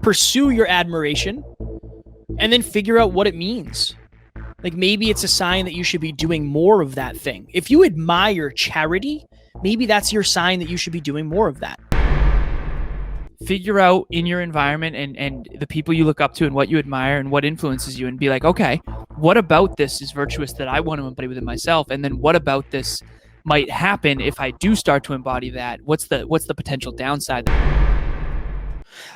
pursue your admiration and then figure out what it means. Like maybe it's a sign that you should be doing more of that thing. If you admire charity, maybe that's your sign that you should be doing more of that. Figure out in your environment and the people you look up to and what you admire and what influences you, and be like, okay, what about this is virtuous that I want to embody within myself? And then what about this might happen if I do start to embody that? What's the potential downside?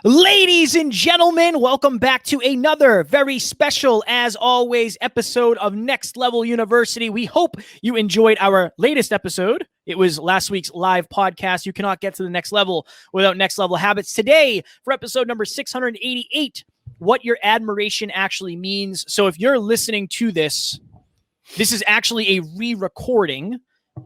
Ladies and gentlemen, welcome back to another very special, as always, episode of Next Level University. We hope you enjoyed our latest episode. It was last week's live podcast. You cannot get to the next level without next level habits. Today, for episode number 688, what your admiration actually means. So if you're listening to this, this is actually a re-recording,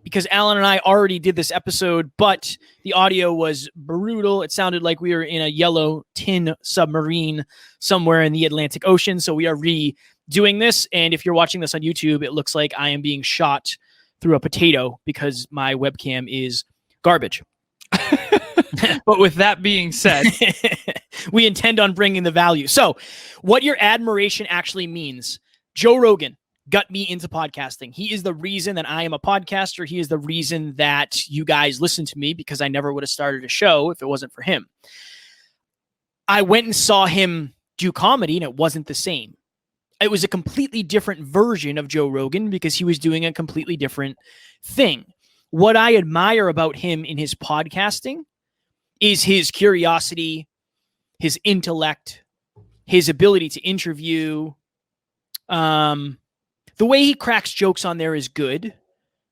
because Alan and I already did this episode, but the audio was brutal. It sounded like we were in a yellow tin submarine somewhere in the Atlantic Ocean. So we are redoing this. And if you're watching this on YouTube, it looks like I am being shot through a potato because my webcam is garbage. But with that being said, we intend on bringing the value. So what your admiration actually means. Joe Rogan got me into podcasting. He is the reason that I am a podcaster. He is the reason that you guys listen to me, because I never would have started a show if it wasn't for him. I went and saw him do comedy, and it wasn't the same. It was a completely different version of Joe Rogan because he was doing a completely different thing. What I admire about him in his podcasting is his curiosity, his intellect, his ability to interview. The way he cracks jokes on there is good,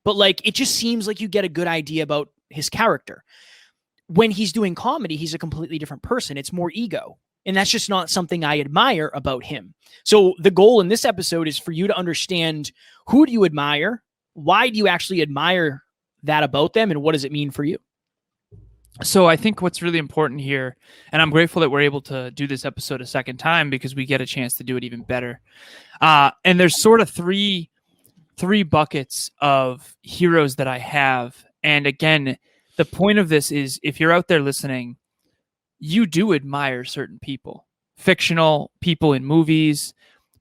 but like it just seems like you get a good idea about his character. When he's doing comedy, he's a completely different person. It's more ego. And that's just not something I admire about him. So the goal in this episode is for you to understand, who do you admire? Why do you actually admire that about them? And what does it mean for you? So I think what's really important here, and I'm grateful that we're able to do this episode a second time because we get a chance to do it even better. And there's sort of three buckets of heroes that I have. And again, the point of this is, if you're out there listening, you do admire certain people, fictional people in movies,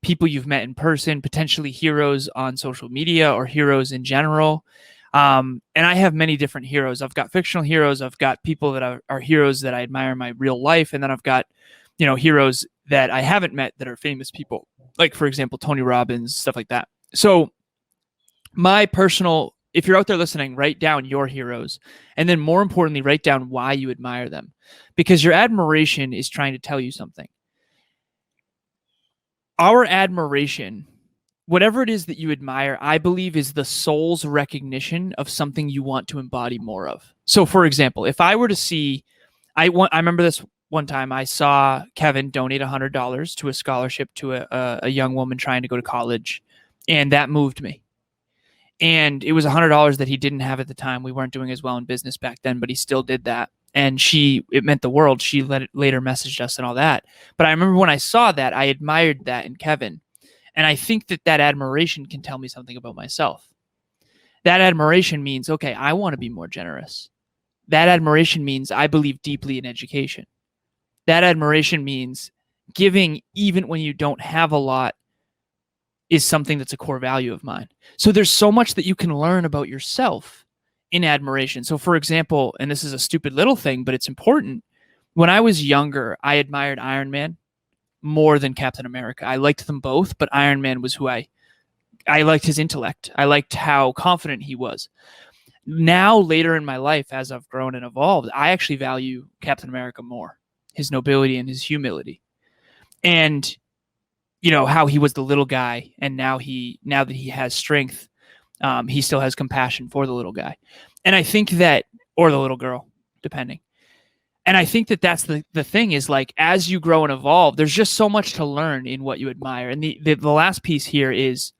people you've met in person, potentially heroes on social media or heroes in general. And I have many different heroes. I've got fictional heroes. I've got people that are heroes that I admire in my real life. And then I've got, heroes that I haven't met that are famous people. Like, for example, Tony Robbins, stuff like that. So if you're out there listening, write down your heroes. And then more importantly, write down why you admire them. Because your admiration is trying to tell you something. Our admiration, whatever it is that you admire, I believe is the soul's recognition of something you want to embody more of. So, for example, if I were to see, I remember this one time, I saw Kevin donate $100 to a scholarship to a young woman trying to go to college, and that moved me. And it was $100 that he didn't have at the time. We weren't doing as well in business back then, but he still did that. And it meant the world. She later messaged us and all that. But I remember when I saw that, I admired that in Kevin. And I think that admiration can tell me something about myself. That admiration means, okay, I want to be more generous. That admiration means I believe deeply in education. That admiration means giving even when you don't have a lot is something that's a core value of mine. So there's so much that you can learn about yourself in admiration. So for example, and this is a stupid little thing, but it's important. When I was younger, I admired Iron Man more than Captain America. I liked them both, but Iron Man was who I liked his intellect. I liked how confident he was. Now, later in my life, as I've grown and evolved, I actually value Captain America more, his nobility and his humility. And, how he was the little guy. And now that he has strength, he still has compassion for the little guy. And I think that, or the little girl, depending. And I think that that's the thing is, like, as you grow and evolve, there's just so much to learn in what you admire. And the last piece here is,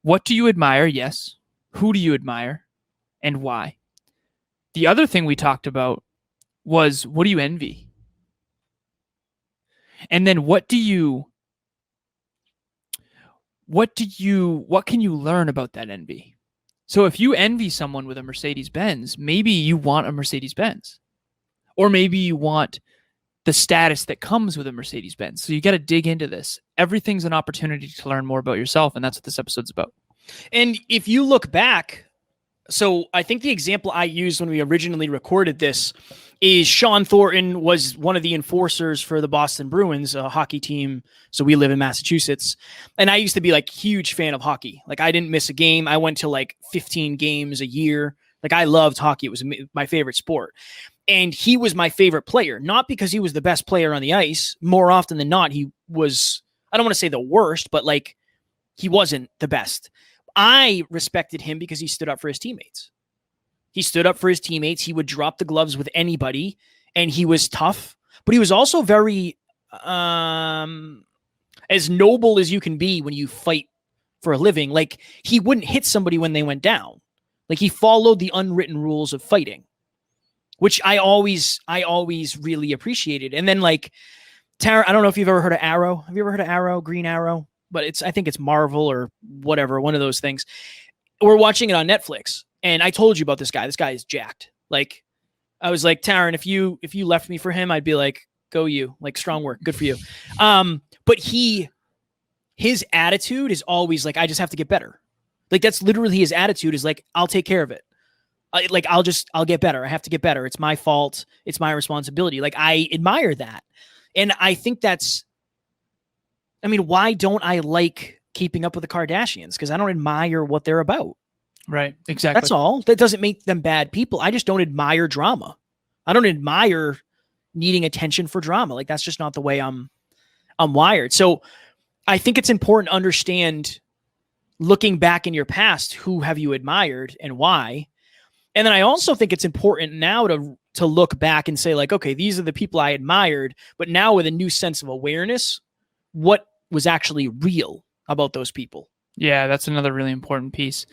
what do you admire? Yes. Who do you admire and why? The other thing we talked about was, what do you envy? And then what can you learn about that envy? So if you envy someone with a Mercedes-Benz, maybe you want a Mercedes-Benz. Or maybe you want the status that comes with a Mercedes-Benz. So you got to dig into this. Everything's an opportunity to learn more about yourself, and that's what this episode's about. And if you look back, so I think the example I used when we originally recorded this is Sean Thornton was one of the enforcers for the Boston Bruins, a hockey team. So we live in Massachusetts. And I used to be like huge fan of hockey. Like I didn't miss a game. I went to like 15 games a year. Like I loved hockey. It was my favorite sport. And he was my favorite player, not because he was the best player on the ice. More often than not, he was, I don't want to say the worst, but like he wasn't the best. I respected him because he stood up for his teammates. He stood up for his teammates. He would drop the gloves with anybody, and he was tough, but he was also very as noble as you can be when you fight for a living. Like he wouldn't hit somebody when they went down. Like he followed the unwritten rules of fighting, which I always really appreciated. And then like Tara, I don't know if you've ever heard of Arrow. Have you ever heard of Arrow, Green Arrow? But I think it's Marvel or whatever, one of those things. We're watching it on Netflix, and I told you about this guy. This guy is jacked. Like, I was like, Taryn, if you left me for him, I'd be like, go you. Like, strong work, good for you. But his attitude is always like, I just have to get better. Like, that's literally his attitude is like, I'll take care of it. I'll get better. I have to get better. It's my fault. It's my responsibility. Like, I admire that, and I think that's. I mean, why don't I like Keeping Up with the Kardashians? Because I don't admire what they're about. Right. Exactly. That's all. That doesn't make them bad people. I just don't admire drama. I don't admire needing attention for drama. Like that's just not the way I'm wired. So I think it's important to understand, looking back in your past, who have you admired and why? And then I also think it's important now to look back and say like, okay, these are the people I admired, but now with a new sense of awareness, what was actually real about those people. Yeah, that's another really important piece.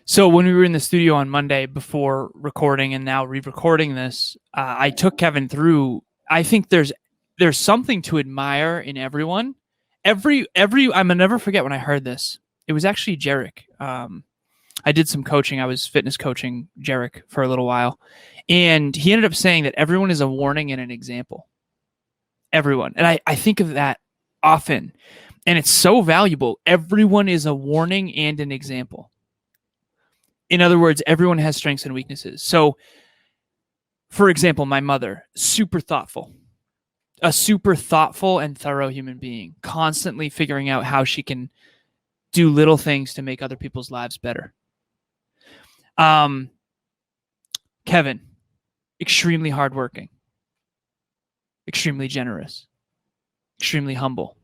So when we were in the studio on Monday before recording and now re-recording this, I took Kevin through. I think there's something to admire in everyone. I'm gonna never forget when I heard this. It was actually Jarek. I did some coaching. I was fitness coaching Jarek for a little while, and he ended up saying that everyone is a warning and an example. Everyone, and I think of that often, and it's so valuable. Everyone is a warning and an example. In other words, everyone has strengths and weaknesses. So, for example, my mother, a super thoughtful and thorough human being, constantly figuring out how she can do little things to make other people's lives better. Kevin, extremely hardworking, extremely generous, extremely humble.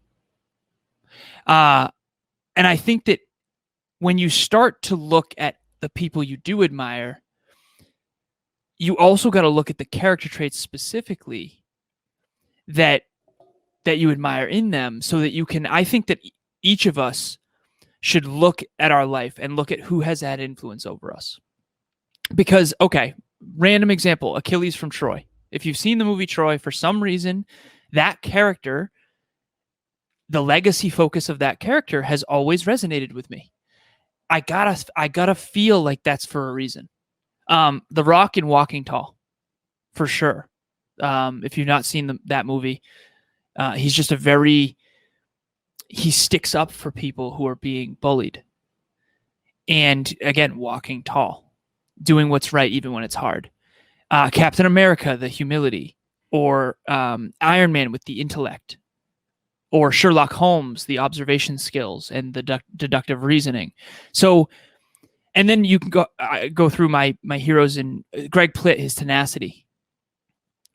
And I think that when you start to look at the people you do admire, you also got to look at the character traits specifically that you admire in them, so that you can, I think that each of us should look at our life and look at who has had influence over us. Because, okay, random example, Achilles from Troy. If you've seen the movie Troy, for some reason, that character, the legacy focus of that character has always resonated with me. I gotta feel like that's for a reason. The Rock in Walking Tall, for sure. If you've not seen that movie, he's just he sticks up for people who are being bullied. And again, walking tall, doing what's right even when it's hard. Captain America, the humility, or Iron Man with the intellect, or Sherlock Holmes, the observation skills and the deductive reasoning. So, and then you can go through my heroes in Greg Plitt, his tenacity,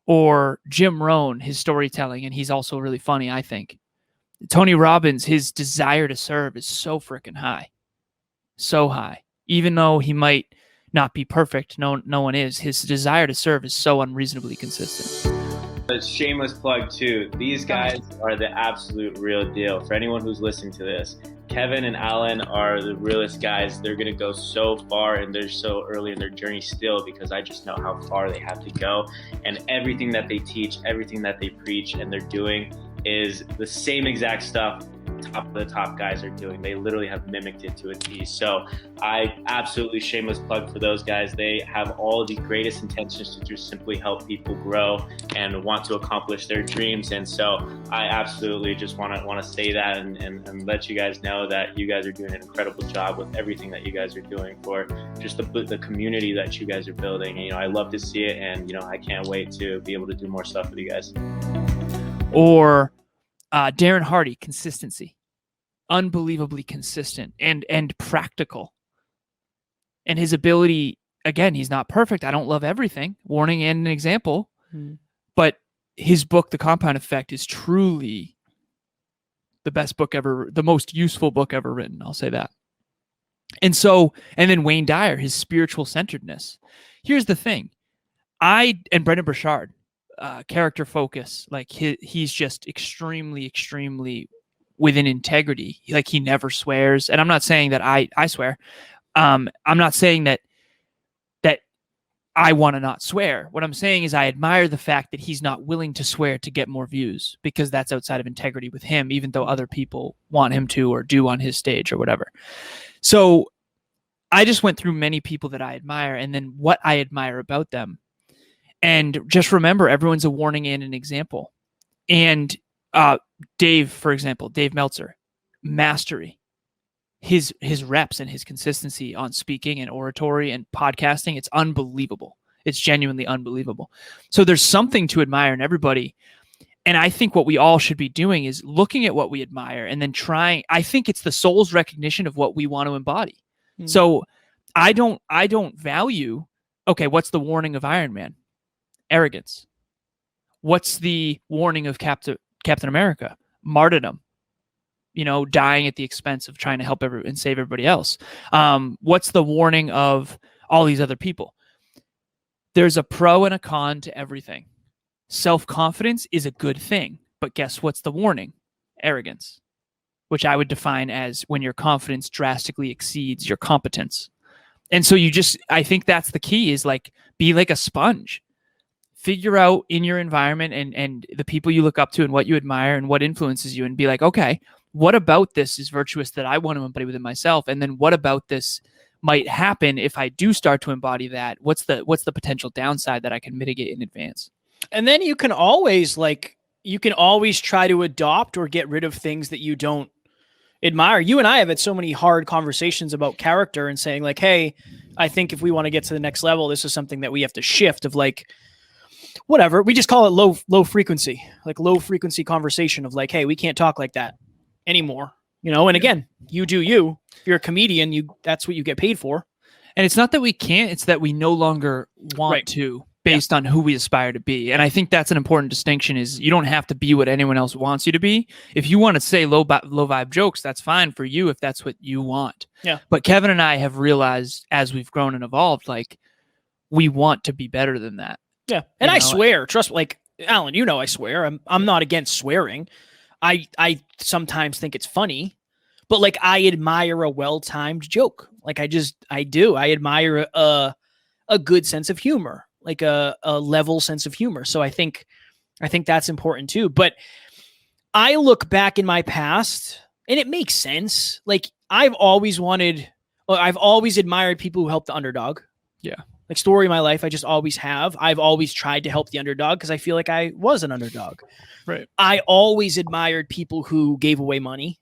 or Jim Rohn, his storytelling, and he's also really funny, I think. Tony Robbins, his desire to serve is so freaking high. So high. Even though he might not be perfect, no one is. His desire to serve is so unreasonably consistent. A shameless plug too. These guys are the absolute real deal. For anyone who's listening to this, Kevin and Alan are the realest guys. They're going to go so far, and they're so early in their journey still, because I just know how far they have to go. And everything that they teach, everything that they preach and they're doing is the same exact stuff top of the top guys are doing. They literally have mimicked it to a T. So I absolutely shameless plug for those guys. They have all the greatest intentions to just simply help people grow and want to accomplish their dreams. And so I absolutely just want to say that and let you guys know that you guys are doing an incredible job with everything that you guys are doing for just the community that you guys are building. And, I love to see it, and I can't wait to be able to do more stuff with you guys. Or Darren Hardy, consistency, unbelievably consistent and practical. And his ability, again, he's not perfect. I don't love everything. Warning and an example. But his book, The Compound Effect, is truly the best book ever, the most useful book ever written. I'll say that. And then Wayne Dyer, his spiritual centeredness. Here's the thing. And Brendan Burchard, character focus, like he's just extremely within integrity. Like, he never swears. And I'm not saying that I swear. I'm not saying that I want to not swear. What I'm saying is I admire the fact that he's not willing to swear to get more views, because that's outside of integrity with him, even though other people want him to or do on his stage or whatever. So I just went through many people that I admire and then what I admire about them. And just remember, everyone's a warning and an example. And Dave, for example, Dave Meltzer, mastery, his reps and his consistency on speaking and oratory and podcasting, it's unbelievable. It's genuinely unbelievable. So there's something to admire in everybody. And I think what we all should be doing is looking at what we admire and then trying. I think it's the soul's recognition of what we want to embody. So I don't value, okay, what's the warning of Iron Man? Arrogance. What's the warning of Captain America? Martyrdom. Dying at the expense of trying to help and save everybody else. What's the warning of all these other people? There's a pro and a con to everything. Self-confidence is a good thing, but guess what's the warning? Arrogance, which I would define as when your confidence drastically exceeds your competence. And so I think that's the key, is like, be like a sponge. Figure out in your environment and the people you look up to and what you admire and what influences you, and be like, okay, what about this is virtuous that I want to embody within myself? And then what about this might happen if I do start to embody that? What's the potential downside that I can mitigate in advance? And then you can always try to adopt or get rid of things that you don't admire. You and I have had so many hard conversations about character and saying like, hey, I think if we want to get to the next level, this is something that we have to shift of like, whatever. We just call it low frequency conversation of like, hey, we can't talk like that anymore. And again, you do you. If you're a comedian, that's what you get paid for. And it's not that we can't, it's that we no longer want to, based on who we aspire to be. And I think that's an important distinction, is you don't have to be what anyone else wants you to be. If you want to say low vibe jokes, that's fine for you if that's what you want. Yeah. But Kevin and I have realized as we've grown and evolved, like, we want to be better than that. Yeah. And I swear, trust me, like, Alan, I swear. I'm not against swearing. I sometimes think it's funny, but like, I admire a well-timed joke. Like, I do. I admire a good sense of humor, like a level sense of humor. So I think that's important too. But I look back in my past and it makes sense. Like, I've always admired people who help the underdog. Yeah. Like, story of my life, I just always have. I've always tried to help the underdog because I feel like I was an underdog. Right. I always admired people who gave away money.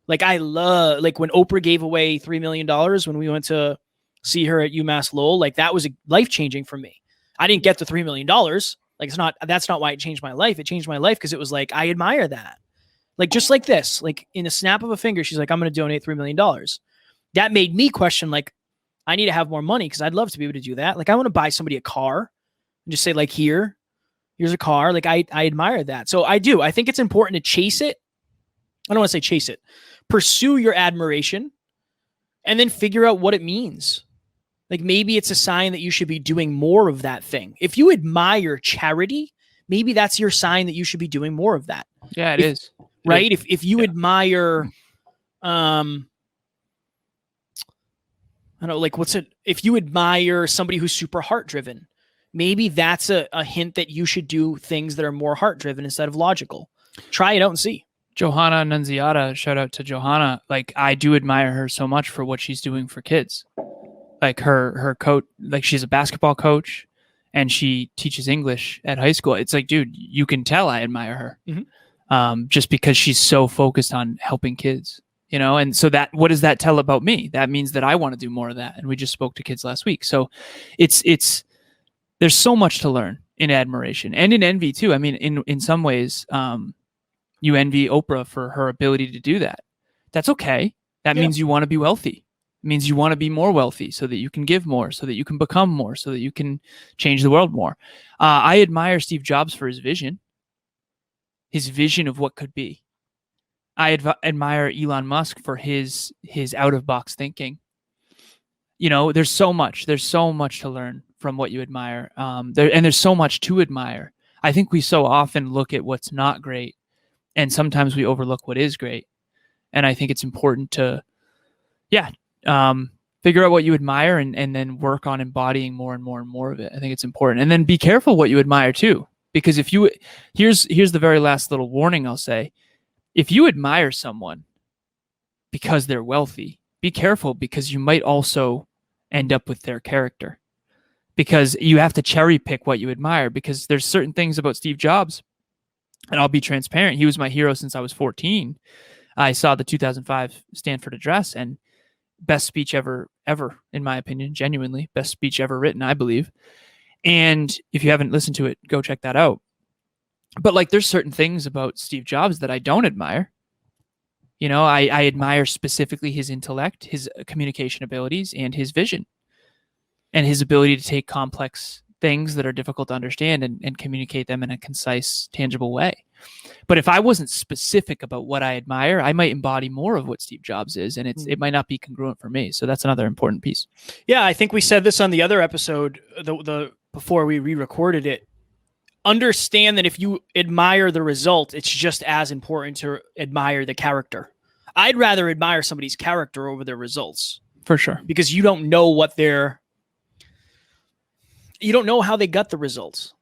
Like, I love, like, when Oprah gave away $3 million when we went to see her at UMass Lowell, like, that was life-changing for me. I didn't get the $3 million. Like, that's not why it changed my life. It changed my life because it was like, I admire that. Like, just like this, like, in a snap of a finger, she's like, I'm going to donate $3 million. That made me question, like, I need to have more money because I'd love to be able to do that. Like, I want to buy somebody a car and just say, like, here's a car. Like, I admire that. So I do. I think it's important to chase it. I don't want to say chase it. Pursue your admiration and then figure out what it means. Like, maybe it's a sign that you should be doing more of that thing. If you admire charity, maybe that's your sign that you should be doing more of that. Yeah, it is. Right? If you admire, I don't know, like, if you admire somebody who's super heart driven, maybe that's a hint that you should do things that are more heart driven instead of logical. Try it out and see. Johanna Nunziata, shout out to Johanna. Like, I do admire her so much for what she's doing for kids. Like her coach, like she's a basketball coach and she teaches English at high school. It's like, dude, you can tell I admire her. Just because she's so focused on helping kids, you know? And so what does that tell about me? That means that I want to do more of that. And we just spoke to kids last week. So there's so much to learn in admiration and in envy too. I mean, in some ways, you envy Oprah for her ability to do that. That's okay. That means you want to be wealthy. It means you want to be more wealthy so that you can give more, so that you can become more, so that you can change the world more. I admire Steve Jobs for his vision of what could be. I admire Elon Musk for his out-of-box thinking. You know, there's so much to learn from what you admire. And there's so much to admire. I think we so often look at what's not great, and sometimes we overlook what is great. And I think it's important to, figure out what you admire and then work on embodying more and more and more of it. I think it's important. And then be careful what you admire too. Because here's the very last little warning I'll say. If you admire someone because they're wealthy, be careful, because you might also end up with their character. Because you have to cherry pick what you admire, because there's certain things about Steve Jobs, and I'll be transparent. He was my hero since I was 14. I saw the 2005 Stanford address, and best speech ever, in my opinion, genuinely best speech ever written, I believe. And if you haven't listened to it, go check that out. But like, there's certain things about Steve Jobs that I don't admire. You know, I admire specifically his intellect, his communication abilities, and his vision, and his ability to take complex things that are difficult to understand and communicate them in a concise, tangible way. But if I wasn't specific about what I admire, I might embody more of what Steve Jobs is, and it might not be congruent for me. So that's another important piece. Yeah, I think we said this on the other episode, the before we re-recorded it. Understand that if you admire the result, it's just as important to admire the character. I'd rather admire somebody's character over their results. For sure. Because you don't know you don't know how they got the results.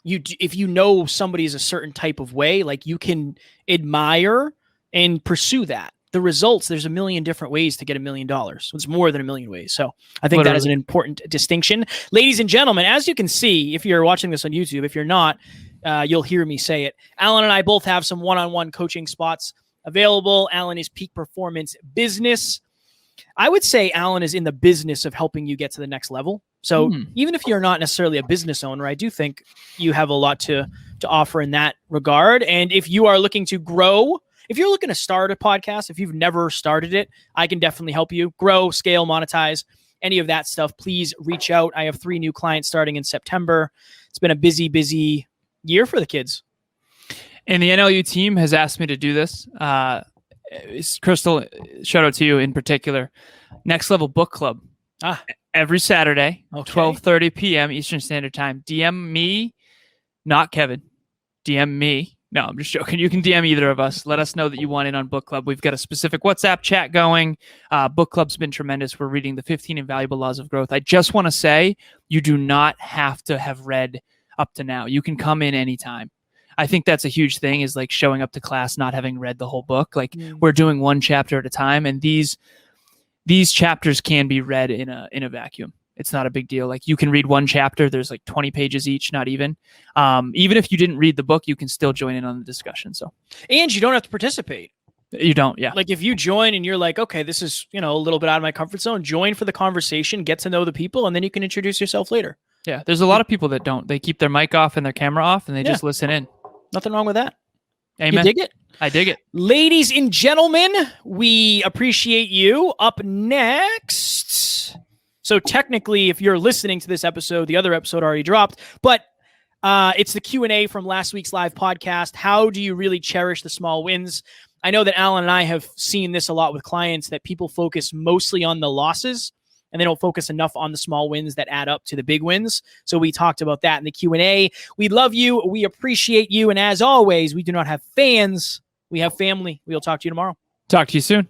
If you know somebody's a certain type of way, like, you can admire and pursue that. The results, there's a million different ways to get $1 million. It's more than a million ways. So I think that is an important distinction. Ladies and gentlemen, as you can see, if you're watching this on YouTube, if you're not, you'll hear me say it. Alan and I both have some one-on-one coaching spots available. Alan is Peak Performance Business. I would say Alan is in the business of helping you get to the next level. So even if you're not necessarily a business owner, I do think you have a lot to offer in that regard. And if you are looking to grow, if you're looking to start a podcast, if you've never started it, I can definitely help you grow, scale, monetize, any of that stuff. Please reach out. I have 3 new clients starting in September. It's been a busy year for the kids. And the NLU team has asked me to do this. Crystal, shout out to you in particular. Next Level Book Club. Every Saturday, 12:30 p.m. Eastern Standard Time. DM me, not Kevin. DM me. No, I'm just joking. You can DM either of us. Let us know that you want in on Book Club. We've got a specific WhatsApp chat going. Book Club's been tremendous. We're reading the 15 Invaluable Laws of Growth. I just want to say, you do not have to have read up to now. You can come in anytime. I think that's a huge thing, is like showing up to class not having read the whole book. Like, we're doing one chapter at a time, and these chapters can be read in a vacuum. It's not a big deal. Like, you can read one chapter. There's like 20 pages each, not even. Even if you didn't read the book, you can still join in on the discussion. So, and you don't have to participate. You don't, yeah. Like, if you join and you're like, okay, this is, a little bit out of my comfort zone, join for the conversation, get to know the people, and then you can introduce yourself later. Yeah, there's a lot of people that don't. They keep their mic off and their camera off, and they just listen in. Nothing wrong with that. Amen. You dig it? I dig it. Ladies and gentlemen, we appreciate you. Up next. So technically, if you're listening to this episode, the other episode already dropped, but it's the Q&A from last week's live podcast. How do you really cherish the small wins? I know that Alan and I have seen this a lot with clients, that people focus mostly on the losses and they don't focus enough on the small wins that add up to the big wins. So we talked about that in the Q&A. We love you. We appreciate you. And as always, we do not have fans. We have family. We'll talk to you tomorrow. Talk to you soon.